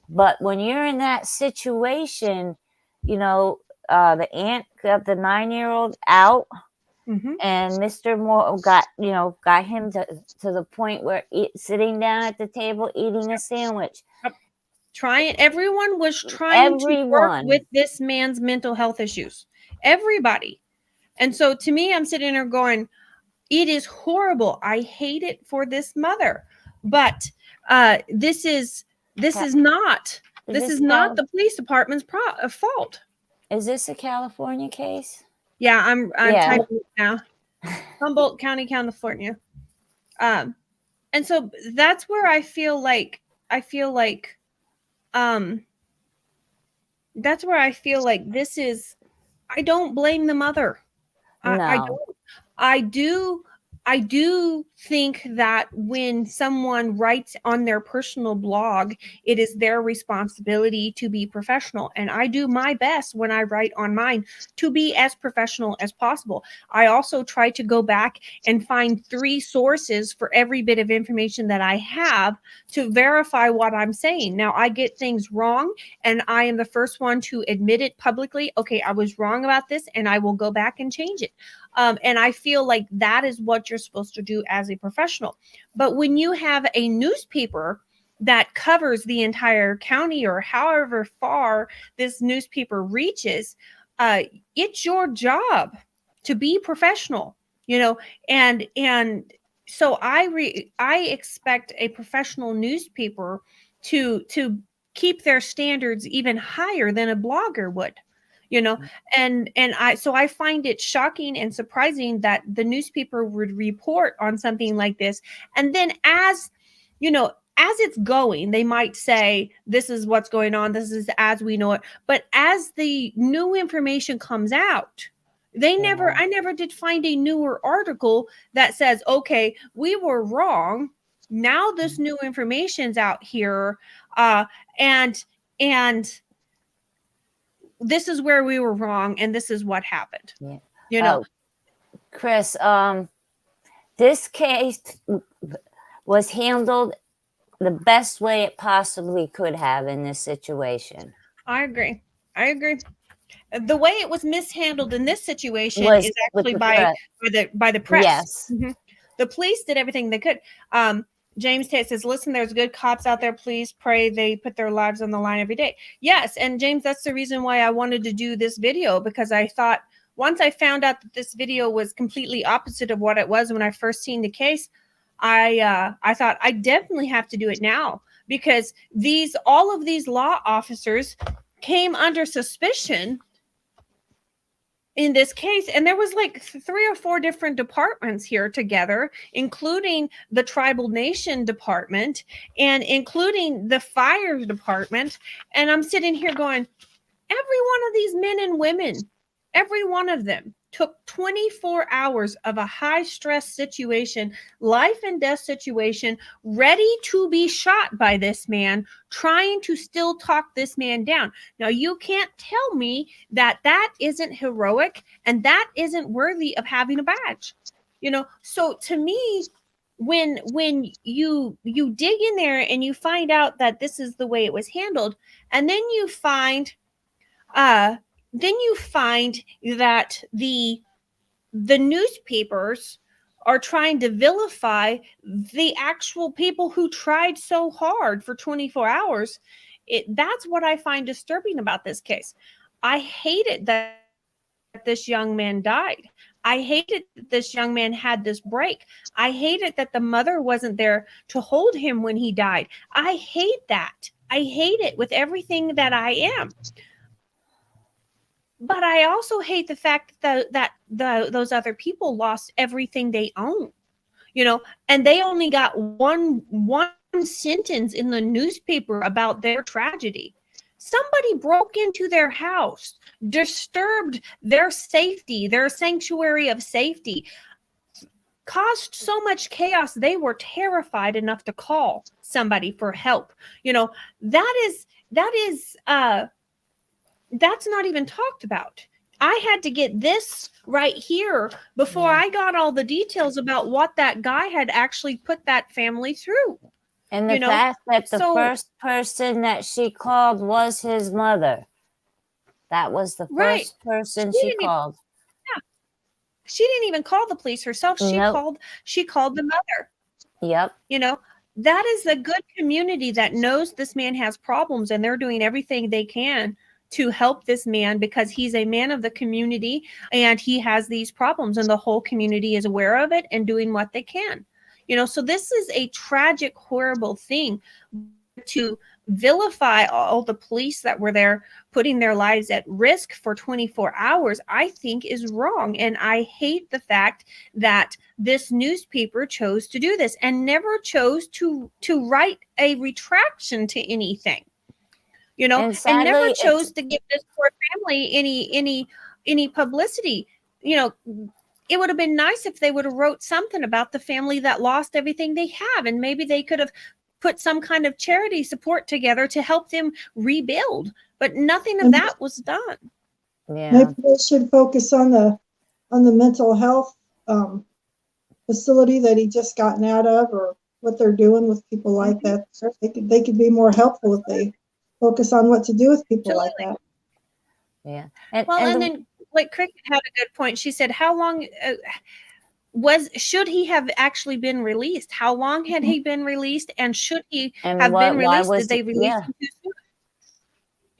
S3: but when you're in that situation, you know, the aunt got the 9-year-old out, and Mr. Moore got him to the point where sitting down at the table eating a sandwich.
S2: Everyone was trying to work with this man's mental health issues. Everybody. And so to me, I'm sitting there going, it is horrible. I hate it for this mother. But this is not the police department's fault.
S3: Is this a California case?
S2: Yeah, I'm typing it now. Humboldt County, California. And so that's where I feel like this is, I don't blame the mother.
S3: No.
S2: I do think that when someone writes on their personal blog, it is their responsibility to be professional. And I do my best when I write on mine to be as professional as possible. I also try to go back and find 3 sources for every bit of information that I have to verify what I'm saying. Now, I get things wrong, and I am the first one to admit it publicly. Okay, I was wrong about this, and I will go back and change it. And I feel like that is what you're supposed to do as a professional. But when you have a newspaper that covers the entire county, or however far this newspaper reaches, it's your job to be professional, and so I expect a professional newspaper to keep their standards even higher than a blogger would. And I find it shocking and surprising that the newspaper would report on something like this. And then as as it's going, they might say, this is what's going on, this is as we know it. But as the new information comes out, I never did find a newer article that says, okay, we were wrong. Now this new information's out here. And this is where we were wrong, and this is what happened.
S3: Yeah.
S2: You know,
S3: Chris, this case was handled the best way it possibly could have in this situation.
S2: I agree. The way it was mishandled in this situation
S3: Was
S2: is
S3: with
S2: actually
S3: the
S2: by the press.
S3: Yes.
S2: The police did everything they could. James Tate says, listen, there's good cops out there. Please pray they put their lives on the line every day. Yes. And James, that's the reason why I wanted to do this video, because I thought once I found out that this video was completely opposite of what it was when I first seen the case, I thought I definitely have to do it now, because all of these law officers came under suspicion in this case, and there was like 3 or 4 different departments here together, including the tribal nation department and including the fire department. And I'm sitting here going, every one of these men and women, every one of them took 24 hours of a high stress situation, life and death situation, ready to be shot by this man, trying to still talk this man down. Now, you can't tell me that that isn't heroic and that isn't worthy of having a badge. You know, so to me, when you dig in there and you find out that this is the way it was handled, and then you find that the newspapers are trying to vilify the actual people who tried so hard for 24 hours. That's what I find disturbing about this case. I hate it that this young man died. I hate it that this young man had this break. I hate it that the mother wasn't there to hold him when he died. I hate that. I hate it with everything that I am. But I also hate the fact that those other people lost everything they own, you know, and they only got one sentence in the newspaper about their tragedy. Somebody broke into their house, disturbed their safety, their sanctuary of safety, caused so much chaos they were terrified enough to call somebody for help. You know, that's not even talked about. I had to get this right here before I got all the details about what that guy had actually put that family through.
S3: And the fact that the first person that she called was his mother. That was the first person she called.
S2: She didn't even call the police herself. She called the mother.
S3: Yep.
S2: You know, that is a good community that knows this man has problems, and they're doing everything they can to help this man because he's a man of the community and he has these problems, and the whole community is aware of it and doing what they can. You know, so this is a tragic, horrible thing. To vilify all the police that were there putting their lives at risk for 24 hours, I think is wrong. And I hate the fact that this newspaper chose to do this and never chose to write a retraction to anything. You know, and never chose to give this poor family any publicity. You know, it would have been nice if they would have wrote something about the family that lost everything they have, and maybe they could have put some kind of charity support together to help them rebuild. But nothing of that was done.
S3: Yeah,
S4: maybe they should focus on the mental health facility that he just gotten out of, or what they're doing with people like that. They could be more helpful if they focus on what to do with people like that.
S3: Yeah.
S2: And then, like, Cricket had a good point. She said, how long should he have actually been released? How long had he been released? And should he have been released? Did they release him too soon?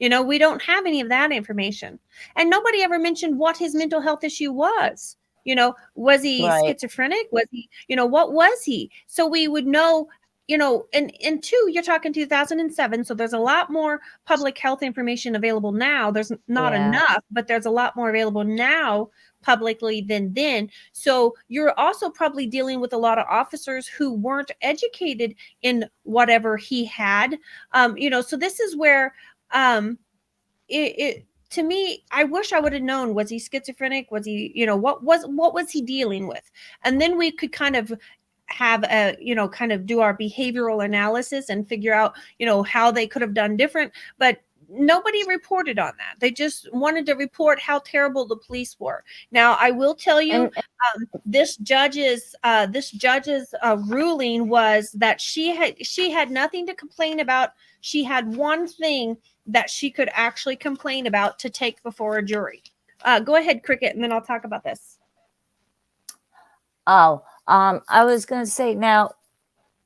S2: You know, we don't have any of that information. And nobody ever mentioned what his mental health issue was. You know, was he schizophrenic? Was he, you know, what was he? So we would know. You know, and two, you're talking 2007, so there's a lot more public health information available now. There's not enough, but there's a lot more available now publicly than then. So you're also probably dealing with a lot of officers who weren't educated in whatever he had. So this is where it to me, I wish I would have known, was he schizophrenic? Was he, what was he dealing with? And then we could kind of have kind of do our behavioral analysis and figure out, how they could have done different. But nobody reported on that. They just wanted to report how terrible the police were. Now, I will tell you, this judge's ruling was that she had nothing to complain about. She had one thing that she could actually complain about to take before a jury. Go ahead, Cricket, and then I'll talk about this.
S3: I was going to say, now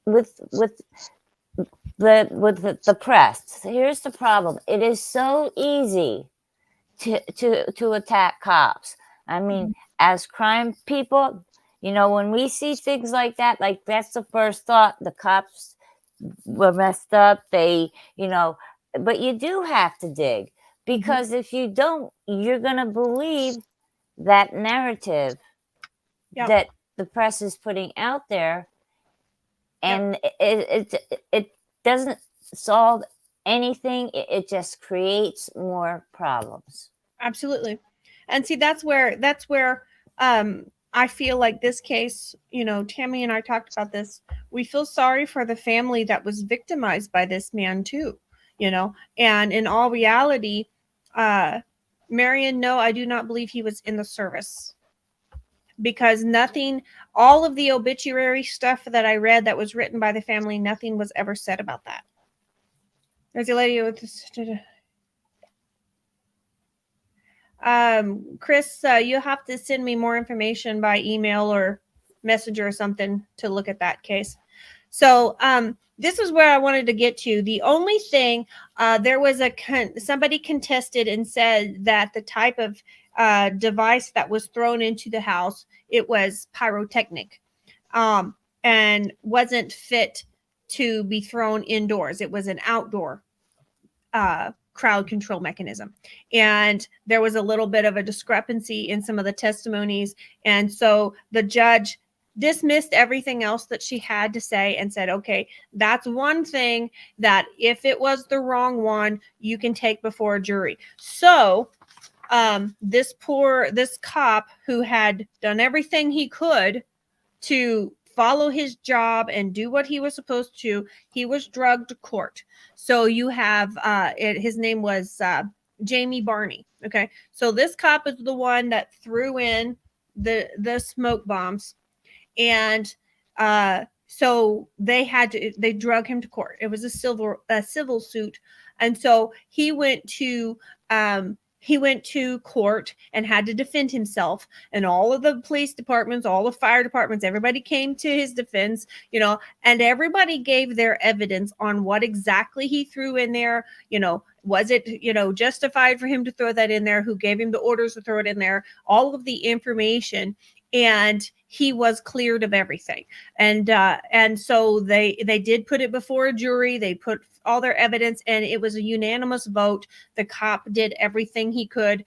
S3: with the press, here's the problem. It is so easy to attack cops. I mean, as crime people, when we see things like that, that's the first thought. The cops were messed up. But you do have to dig, because if you don't, you're going to believe that narrative that the press is putting out there, and it doesn't solve anything. It just creates more problems.
S2: Absolutely. And see, that's where I feel like this case, Tammy and I talked about this. We feel sorry for the family that was victimized by this man too, and in all reality, Marion, no, I do not believe he was in the service, because all of the obituary stuff that I read that was written by the family, nothing was ever said about that. There's a lady with this. Chris, you'll have to send me more information by email or messenger or something to look at that case. So this is where I wanted to get to. The only thing, there was somebody contested and said that the type of device that was thrown into the house, it was pyrotechnic, and wasn't fit to be thrown indoors. It was an outdoor crowd control mechanism. And there was a little bit of a discrepancy in some of the testimonies. And so the judge dismissed everything else that she had to say and said, okay, that's one thing that if it was the wrong one, you can take before a jury. So this cop who had done everything he could to follow his job and do what he was supposed to, he was drugged to court. So you have his name was Jamie Barney. Okay, so this cop is the one that threw in the smoke bombs, and so they drug him to court. It was a civil suit, and so he went to court and had to defend himself, and all of the police departments, all the fire departments, everybody came to his defense, and everybody gave their evidence on what exactly he threw in there. Was it, justified for him to throw that in there? Who gave him the orders to throw it in there? All of the information. And he was cleared of everything. And so they did put it before a jury. They put all their evidence, and it was a unanimous vote. The cop did everything he could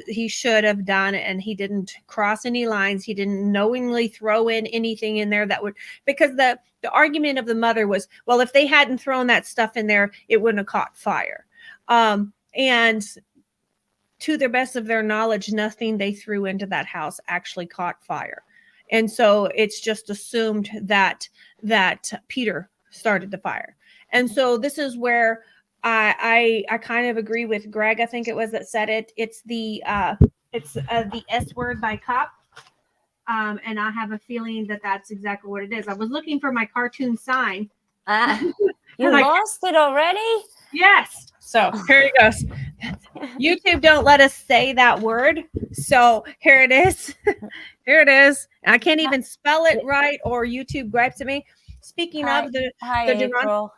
S2: he should have done, and he didn't cross any lines. He didn't knowingly throw in anything in there that would, because the argument of the mother was, well, if they hadn't thrown that stuff in there, it wouldn't have caught fire. And to the best of their knowledge, nothing they threw into that house actually caught fire. And so it's just assumed that Peter started the fire. And so this is where I kind of agree with Greg. I think it was that said it. It's the S word by cop. And I have a feeling that that's exactly what it is. I was looking for my cartoon sign.
S3: You lost it already?
S2: Yes. So here it goes. YouTube don't let us say that word. So here it is. Here it is. I can't even spell it right, or YouTube gripes at me. Speaking of
S3: April.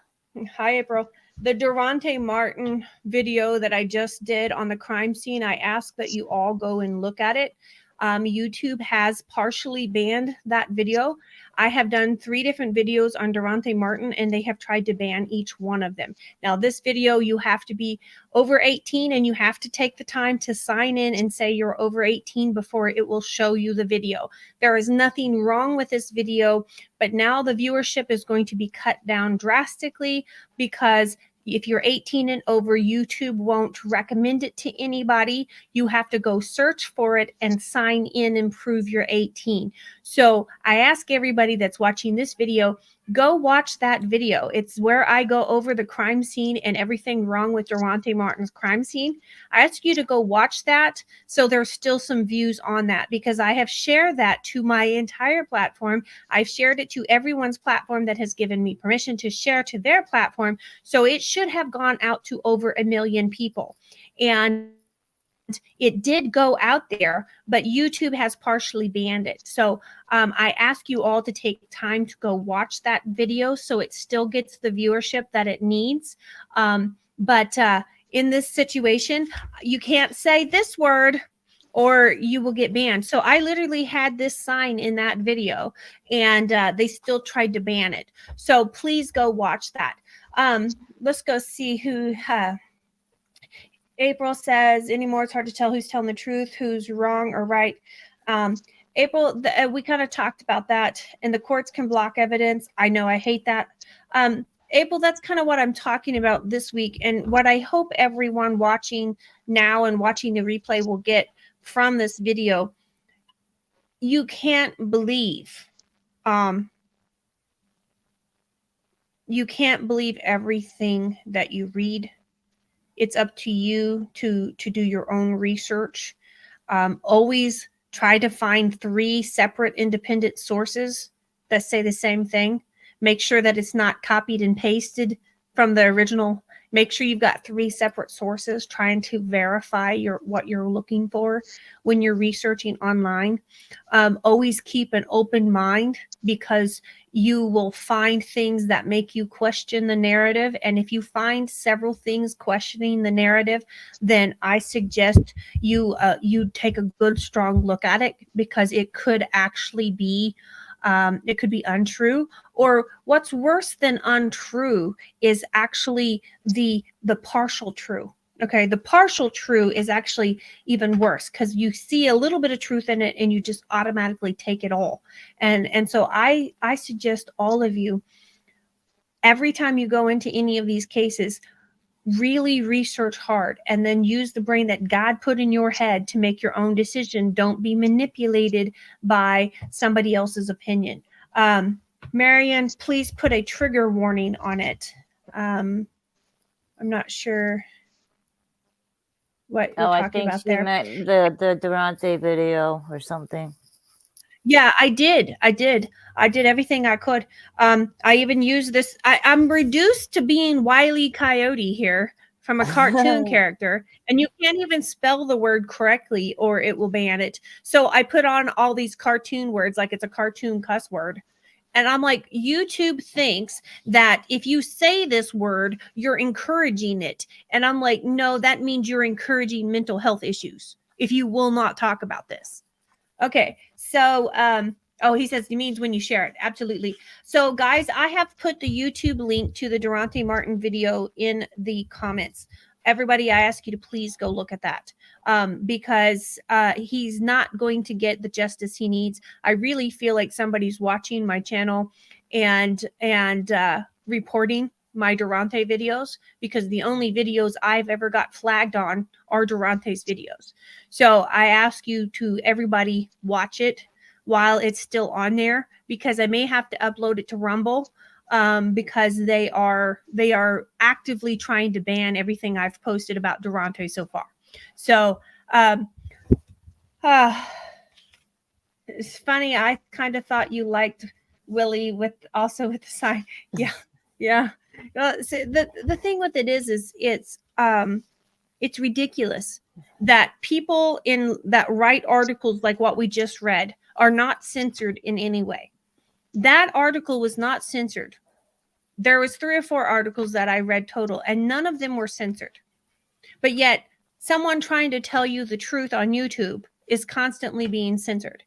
S2: Hi, April. The Durante Martin video that I just did on the crime scene, I ask that you all go and look at it. YouTube has partially banned that video. I have done 3 different videos on Durante Martin, and they have tried to ban each one of them. Now, this video, you have to be over 18, and you have to take the time to sign in and say you're over 18 before it will show you the video. There is nothing wrong with this video, but now the viewership is going to be cut down drastically because if you're 18 and over, YouTube won't recommend it to anybody. You have to go search for it and sign in and prove you're 18. So I ask everybody that's watching this video, go watch that video. It's where I go over the crime scene and everything wrong with Durante Martin's crime scene. I ask you to go watch that so there's still some views on that, because I have shared that to my entire platform. I've shared it to everyone's platform that has given me permission to share to their platform. So it should have gone out to over 1 million people. And it did go out there, but YouTube has partially banned it. So I ask you all to take time to go watch that video so it still gets the viewership that it needs. But in this situation, you can't say this word or you will get banned. So I literally had this sign in that video, and they still tried to ban it. So please go watch that. Let's go see who... April says, anymore, it's hard to tell who's telling the truth, who's wrong or right. April, we kind of talked about that, and the courts can block evidence. I know, I hate that. April, that's kind of what I'm talking about this week, and what I hope everyone watching now and watching the replay will get from this video. You can't believe, you can't believe everything that you read. It's up to you to do your own research. Always try to find 3 separate independent sources that say the same thing. Make sure that it's not copied and pasted from the original. Make sure you've got 3 separate sources trying to verify what you're looking for when you're researching online. Always keep an open mind, because you will find things that make you question the narrative. And if you find several things questioning the narrative, then I suggest you take a good, strong look at it, because it could actually be it could be untrue, or what's worse than untrue is actually the partial true. Okay, the partial true is actually even worse, because you see a little bit of truth in it and you just automatically take it all. And so I suggest all of you, every time you go into any of these cases, really research hard and then use the brain that God put in your head to make your own decision. Don't be manipulated by somebody else's opinion. Marianne, please put a trigger warning on it. I'm not sure what you're talking about there.
S3: I think she meant the Durante video or something.
S2: Yeah, I did everything I could. I even used this. I'm reduced to being Wile E. Coyote here from a cartoon character, and you can't even spell the word correctly or it will ban it. So I put on all these cartoon words like it's a cartoon cuss word. And I'm like, YouTube thinks that if you say this word, you're encouraging it. And I'm like, no, that means you're encouraging mental health issues if you will not talk about this. Okay, so, oh, he says it means when you share it. Absolutely. So, guys, I have put the YouTube link to the Durante Martin video in the comments. Everybody, I ask you to please go look at that, because he's not going to get the justice he needs. I really feel like somebody's watching my channel and reporting my Durante videos, because the only videos I've ever got flagged on are Durante's videos. So I ask you to, everybody, watch it while it's still on there, because I may have to upload it to Rumble, because they are actively trying to ban everything I've posted about Durante so far. So it's funny, I kind of thought you liked Willie with the sign. Yeah. So the thing with it is it's ridiculous that people that write articles like what we just read are not censored in any way. That article was not censored. There was 3 or 4 articles that I read total, and none of them were censored. But yet someone trying to tell you the truth on YouTube is constantly being censored.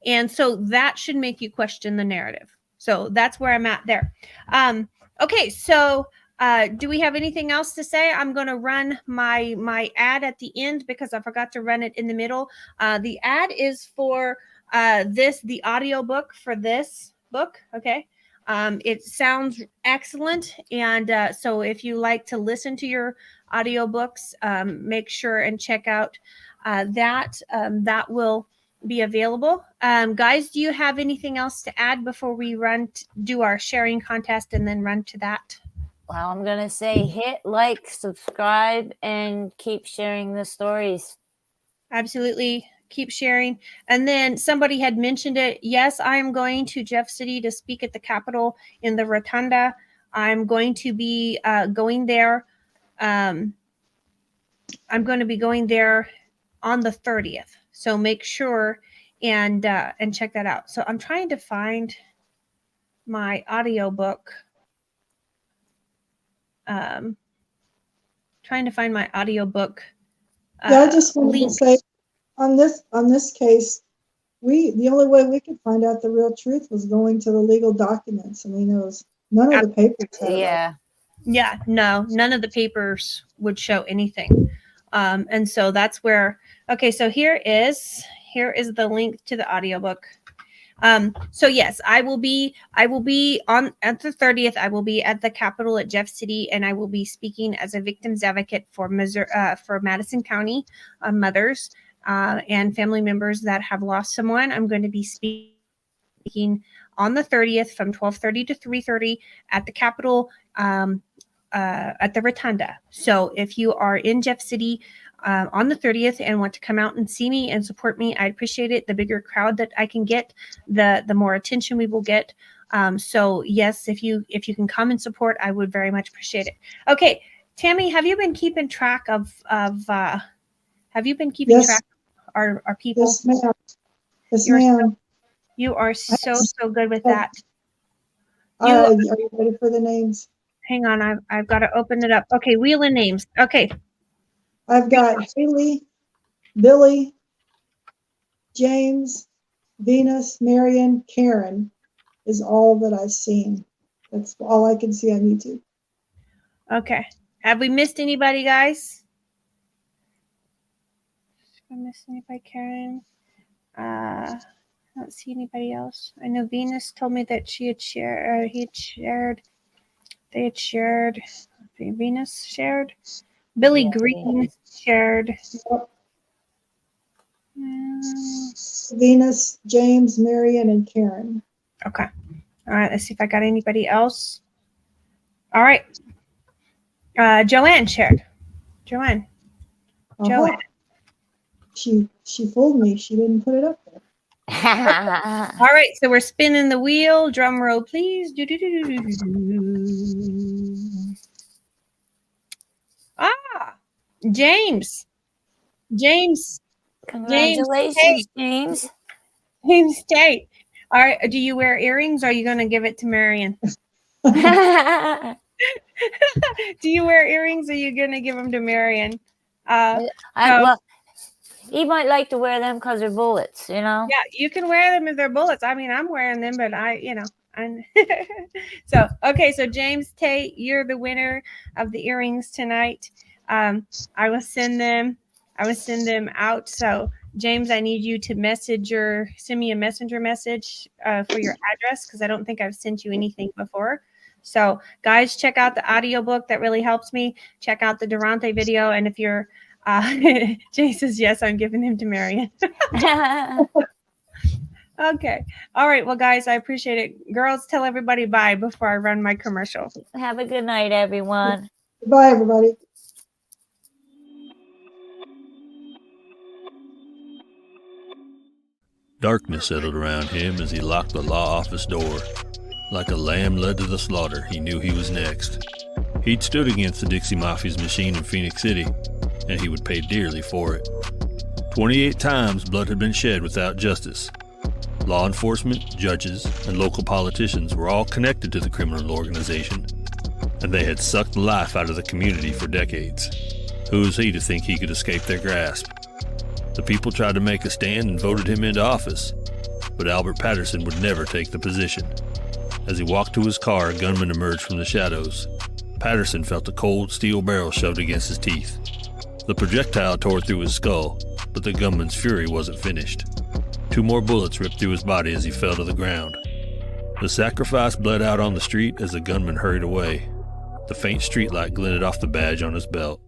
S2: And so that should make you question the narrative. So that's where I'm at there. Okay, so do we have anything else to say? I'm going to run my ad at the end because I forgot to run it in the middle. The ad is for the audio book for this book. Okay. It sounds excellent. And so if you like to listen to your audiobooks, make sure and check out that. That will be available. Guys, do you have anything else to add before we do our sharing contest and then run to that?
S3: Well, I'm going to say hit like, subscribe, and keep sharing the stories.
S2: Absolutely. Keep sharing. And then somebody had mentioned it. Yes, I am going to Jeff City to speak at the Capitol in the Rotunda. I'm going to be going there. I'm going to be going there on the 30th. So make sure and check that out. So I'm trying to find my audiobook. Trying to find my audiobook.
S4: Yeah, I just wanted
S2: link.
S4: to say on this case, the only way we could find out the real truth was going to the legal documents. I mean, none of the papers had it.
S3: Yeah.
S2: No, none of the papers would show anything. And so that's where, okay, so here is the link to the audiobook. So yes, I will be on at the 30th. I will be at the Capitol at Jeff City, and I will be speaking as a victims advocate for Madison County mothers and family members that have lost someone. I'm going to be speaking on the 30th from 12:30 to 3:30 at the Capitol at the Rotunda. So if you are in Jeff City on the 30th and want to come out and see me and support me, I'd appreciate it. The bigger crowd that I can get, the more attention we will get. So yes, if you can come and support, I would very much appreciate it. Okay, Tammy, have you been keeping track of track of our people?
S4: Yes, ma'am. Yes, ma'am.
S2: You are so good with that.
S4: Are you ready for the names?
S2: Hang on, I've got to open it up. Okay, wheel of names. Okay.
S4: I've got Haley, Billy, James, Venus, Marion, Karen is all that I've seen. That's all I can see on YouTube.
S2: Okay. Have we missed anybody, guys? Did I miss anybody, Karen? I don't see anybody else. I know Venus told me that she had shared, they had shared. Venus shared. Billy Green shared.
S4: Venus, James, Marion, and Karen.
S2: Okay. All right. Let's see if I got anybody else. All right. Joanne shared. Joanne. Joanne.
S4: She fooled me. She didn't put it up there.
S2: All right. So we're spinning the wheel. Drum roll, please. James.
S3: Congratulations, James.
S2: James Tate. All right. Do you wear earrings? Or are you going to give it to Marion? Do you wear earrings? Or are you going to give them to Marion?
S3: Well, he might like to wear them because they're bullets, you know?
S2: Yeah, you can wear them if they're bullets. I mean, I'm wearing them, but so, okay. So James Tate, you're the winner of the earrings tonight. I will send them out. So James, I need you to send me a messenger message for your address, because I don't think I've sent you anything before. So guys, check out the audiobook. That really helps me. Check out the Durante video. And if you're Jay says, yes, I'm giving him to Marion. Okay. All right. Well, guys, I appreciate it. Girls, tell everybody bye before I run my commercial.
S3: Have a good night, everyone.
S4: Bye, everybody.
S1: Darkness settled around him as he locked the law office door. Like a lamb led to the slaughter, he knew he was next. He'd stood against the Dixie Mafia's machine in Phoenix City, and he would pay dearly for it. 28 times blood had been shed without justice. Law enforcement, judges, and local politicians were all connected to the criminal organization, and they had sucked the life out of the community for decades. Who was he to think he could escape their grasp? The people tried to make a stand and voted him into office, but Albert Patterson would never take the position. As he walked to his car, a gunman emerged from the shadows. Patterson felt a cold steel barrel shoved against his teeth. The projectile tore through his skull, but the gunman's fury wasn't finished. 2 more bullets ripped through his body as he fell to the ground. The sacrifice bled out on the street as the gunman hurried away. The faint streetlight glinted off the badge on his belt.